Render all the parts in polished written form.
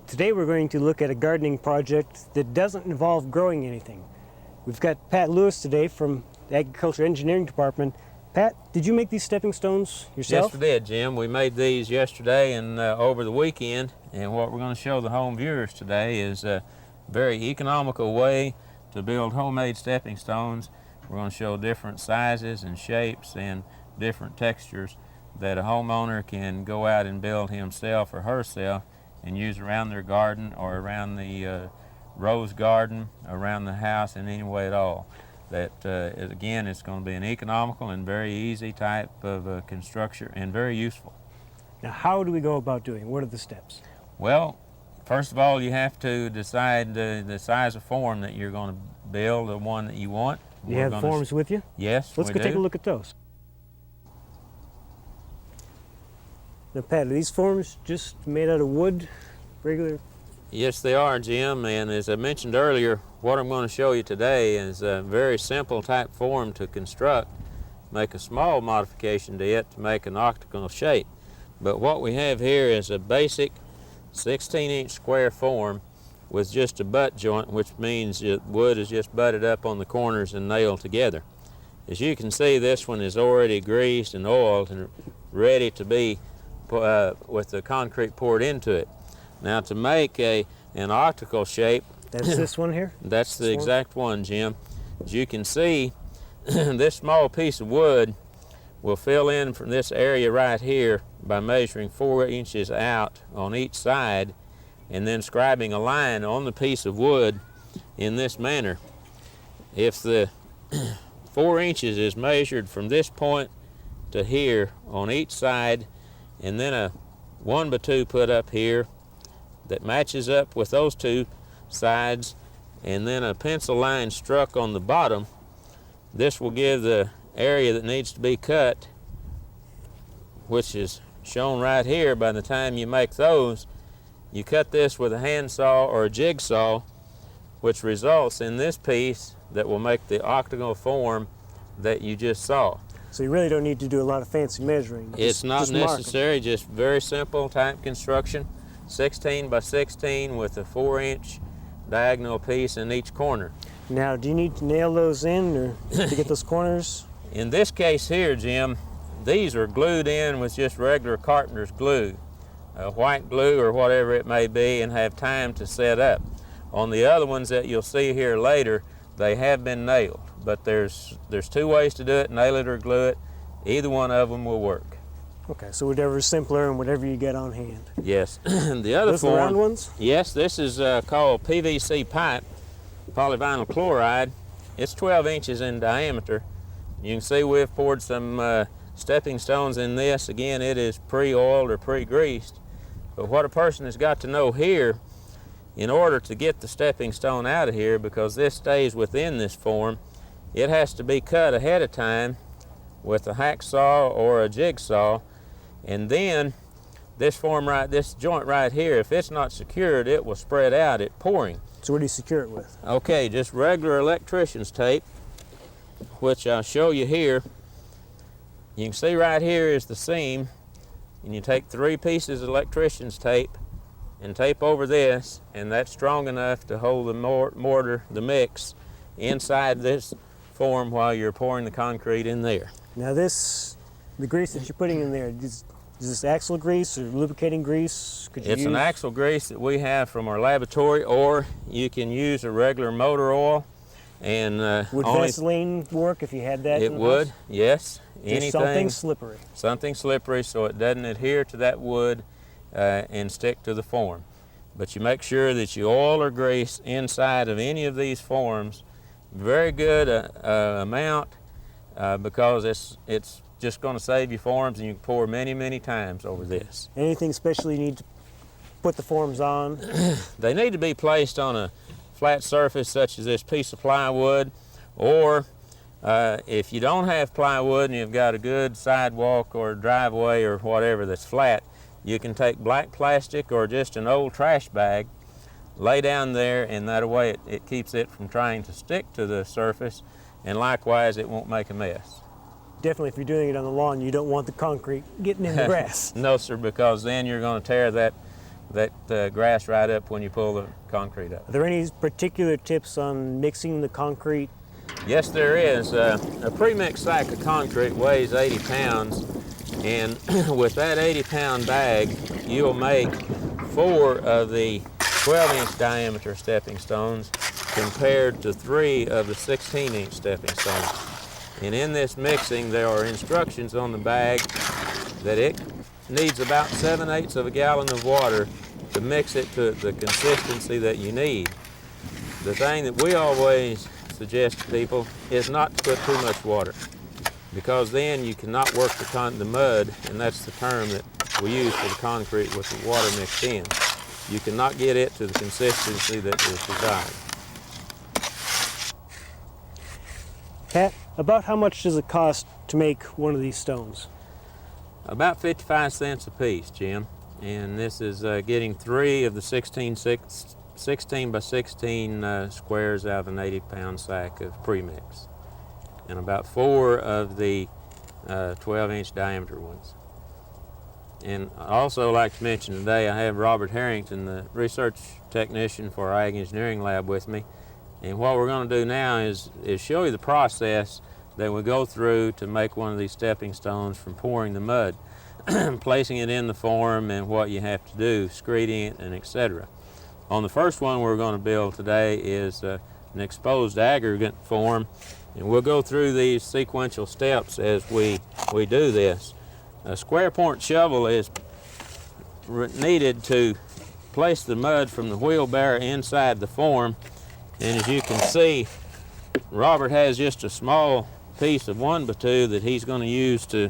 Today we're going to look at a gardening project that doesn't involve growing anything. We've got Pat Lewis today from the Agriculture Engineering Department. Pat, did you make these stepping stones yourself? Yes, we did, Jim. We made these yesterday and over the weekend, and what we're going to show the home viewers today is a very economical way to build homemade stepping stones. We're going to show different sizes and shapes and different textures that a homeowner can go out and build himself or herself and use around their garden or around the rose garden, around the house, in any way at all. That, again, it's going to be an economical and very easy type of construction and very useful. Now, how do we go about doing it? What are the steps? Well, first of all, you have to decide the size of form that you're going to build, the one that you want. You have forms with you? Yes, Let's go take a look at those. Now, Pat, are these forms just made out of wood, regular? Yes, they are, Jim, and as I mentioned earlier, what I'm going to show you today is a very simple type form to construct. Make a small modification to it to make an octagonal shape. But what we have here is a basic 16-inch square form with just a butt joint, which means that wood is just butted up on the corners and nailed together. As you can see, this one is already greased and oiled and ready to be with the concrete poured into it. Now, to make an octagonal shape, that's this one here? That's the exact one, Jim. As you can see, this small piece of wood will fill in from this area right here by measuring 4 inches out on each side and then scribing a line on the piece of wood in this manner. If the 4 inches is measured from this point to here on each side, and then a 1x2 put up here that matches up with those two sides, and then a pencil line struck on the bottom, this will give the area that needs to be cut, which is shown right here. By the time you make those, you cut this with a handsaw or a jigsaw, which results in this piece that will make the octagonal form that you just saw. So you really don't need to do a lot of fancy measuring. It's not necessary, just very simple type construction. 16 by 16 with a 4-inch diagonal piece in each corner. Now, do you need to nail those in or to get those corners? In this case here, Jim, these are glued in with just regular carpenter's glue, white glue or whatever it may be, and have time to set up. On the other ones that you'll see here later, they have been nailed, but there's two ways to do it: nail it or glue it. Either one of them will work. Okay, so whatever's simpler and whatever you get on hand. Yes. The other those form, the round ones? Yes, this is called PVC pipe, polyvinyl chloride. It's 12 inches in diameter. You can see we've poured some stepping stones in this. Again, it is pre-oiled or pre-greased. But what a person has got to know here, in order to get the stepping stone out of here, because this stays within this form, it has to be cut ahead of time with a hacksaw or a jigsaw. And then this joint right here, if it's not secured, it will spread out at pouring. So what do you secure it with? Okay, just regular electrician's tape, which I'll show you here. You can see right here is the seam, and you take 3 pieces of electrician's tape and tape over this, and that's strong enough to hold the mortar, the mix, inside this form while you're pouring the concrete in there. Now the grease that you're putting in there, is this axle grease or lubricating grease? It's an axle grease that we have from our laboratory, or you can use a regular motor oil. And would Vaseline work if you had that? It would, yes. Just something slippery. Something slippery so it doesn't adhere to that wood and stick to the form. But you make sure that you oil or grease inside of any of these forms. Very good amount because it's just going to save you forms, and you can pour many, many times over this. Anything special you need to put the forms on? They need to be placed on a flat surface such as this piece of plywood, or if you don't have plywood and you've got a good sidewalk or driveway or whatever that's flat, you can take black plastic or just an old trash bag, lay down there, and that way it keeps it from trying to stick to the surface, and likewise it won't make a mess. Definitely, if you're doing it on the lawn, you don't want the concrete getting in the grass. No, sir, because then you're going to tear that that grass right up when you pull the concrete up. Are there any particular tips on mixing the concrete? Yes, there is. A pre-mixed sack of concrete weighs 80 pounds, and with that 80-pound bag, you'll make 4 of the 12-inch diameter stepping stones compared to 3 of the 16-inch stepping stones. And in this mixing, there are instructions on the bag that it needs about 7/8 of a gallon of water to mix it to the consistency that you need. The thing that we always suggest to people is not to put too much water, because then you cannot work the mud, and that's the term that we use for the concrete with the water mixed in. You cannot get it to the consistency that is desired. Pat, about how much does it cost to make one of these stones? About 55 cents a piece, Jim. And this is getting 3 of the 16 by 16 squares out of an 80-pound sack of premix, and about 4 of the 12-inch diameter ones. And I'd also like to mention today I have Robert Harrington, the research technician for our Ag Engineering Lab, with me. And what we're going to do now is show you the process that we go through to make one of these stepping stones from pouring the mud, placing it in the form and what you have to do, screeding it, and etc. On the first one we're going to build today is an exposed aggregate form, and we'll go through these sequential steps as we do this. A square point shovel is needed to place the mud from the wheelbarrow inside the form, and as you can see, Robert has just a small piece of 1x2 that he's going to use to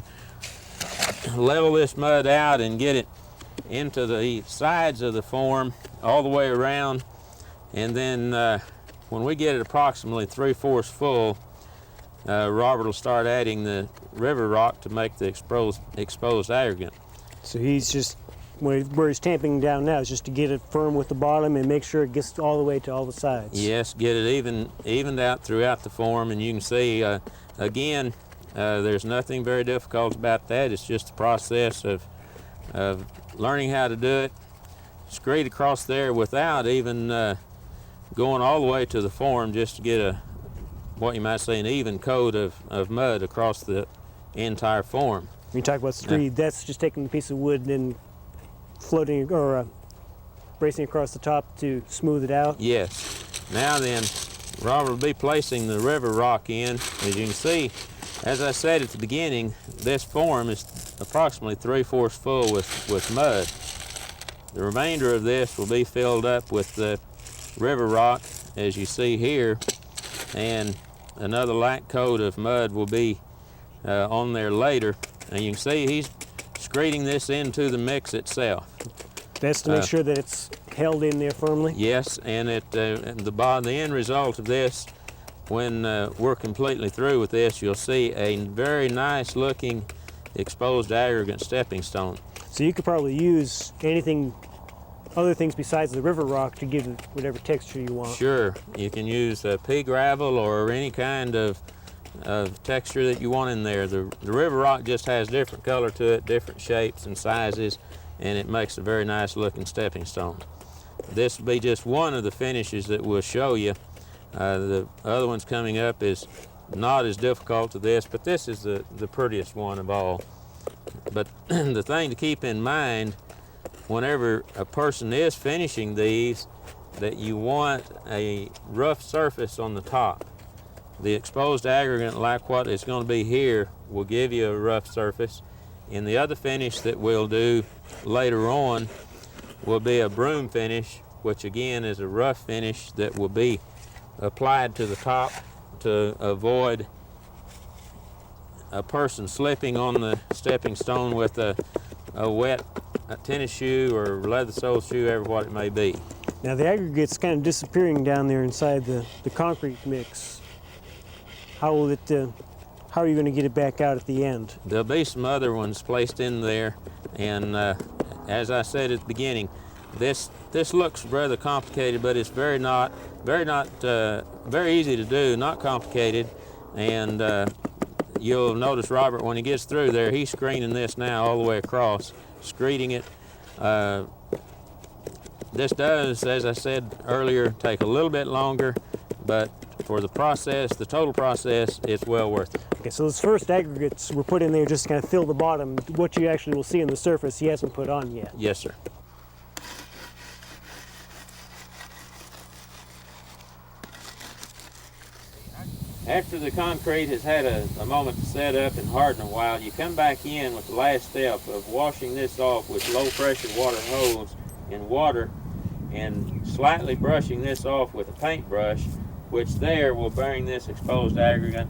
level this mud out and get it into the sides of the form all the way around. And then when we get it approximately 3/4 full, Robert will start adding the river rock to make the exposed aggregate. So he's just, where he's tamping down now is just to get it firm with the bottom and make sure it gets all the way to all the sides. Yes, get it evened out throughout the form, and you can see again, there's nothing very difficult about that. It's just the process of learning how to do it. Screed across there without even going all the way to the form, just to get what you might say an even coat of mud across the entire form. When you talk about screed, that's just taking a piece of wood and then floating or bracing across the top to smooth it out? Yes. Now then, Robert will be placing the river rock in. As you can see, as I said at the beginning, this form is approximately 3/4 full with mud. The remainder of this will be filled up with the river rock, as you see here, and another light coat of mud will be on there later. And you can see he's screeding this into the mix itself. That's to make sure that it's held in there firmly? Yes, and the end result of this, when we're completely through with this, you'll see a very nice looking exposed aggregate stepping stone. So you could probably use other things besides the river rock to give it whatever texture you want. Sure, you can use pea gravel or any kind of texture that you want in there. The river rock just has different color to it, different shapes and sizes, and it makes a very nice looking stepping stone. This will be just one of the finishes that we'll show you. The other ones coming up is not as difficult to this, but this is the prettiest one of all. But the thing to keep in mind whenever a person is finishing these, that you want a rough surface on the top. The exposed aggregate, like what is going to be here, will give you a rough surface. And the other finish that we'll do later on will be a broom finish, which again is a rough finish that will be applied to the top to avoid a person slipping on the stepping stone with a wet tennis shoe or leather sole shoe, ever what it may be. Now the aggregate's kind of disappearing down there inside the concrete mix. How are you going to get it back out at the end? There'll be some other ones placed in there, and as I said at the beginning, this looks rather complicated, but it's very easy to do, not complicated. And you'll notice Robert, when he gets through there, he's screening this now all the way across, screeding it This does, as I said earlier, take a little bit longer, but for the process, the total process, it's well worth it. Okay, so those first aggregates were put in there just to kind of fill the bottom. What you actually will see on the surface, he hasn't put on yet. Yes, sir. After the concrete has had a moment to set up and harden a while, you come back in with the last step of washing this off with low pressure water hose and water, and slightly brushing this off with a paintbrush, which there will bring this exposed aggregate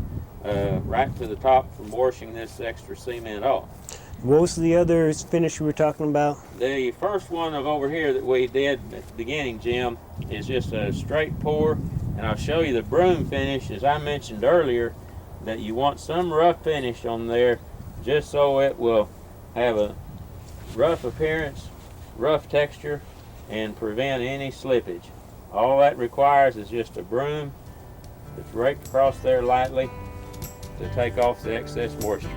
right to the top from washing this extra cement off. What was the other finish we were talking about? The first one of over here that we did at the beginning, Jim, is just a straight pour, and I'll show you the broom finish. As I mentioned earlier, that you want some rough finish on there just so it will have a rough appearance, rough texture, and prevent any slippage. All that requires is just a broom that's raked across there lightly to take off the excess moisture.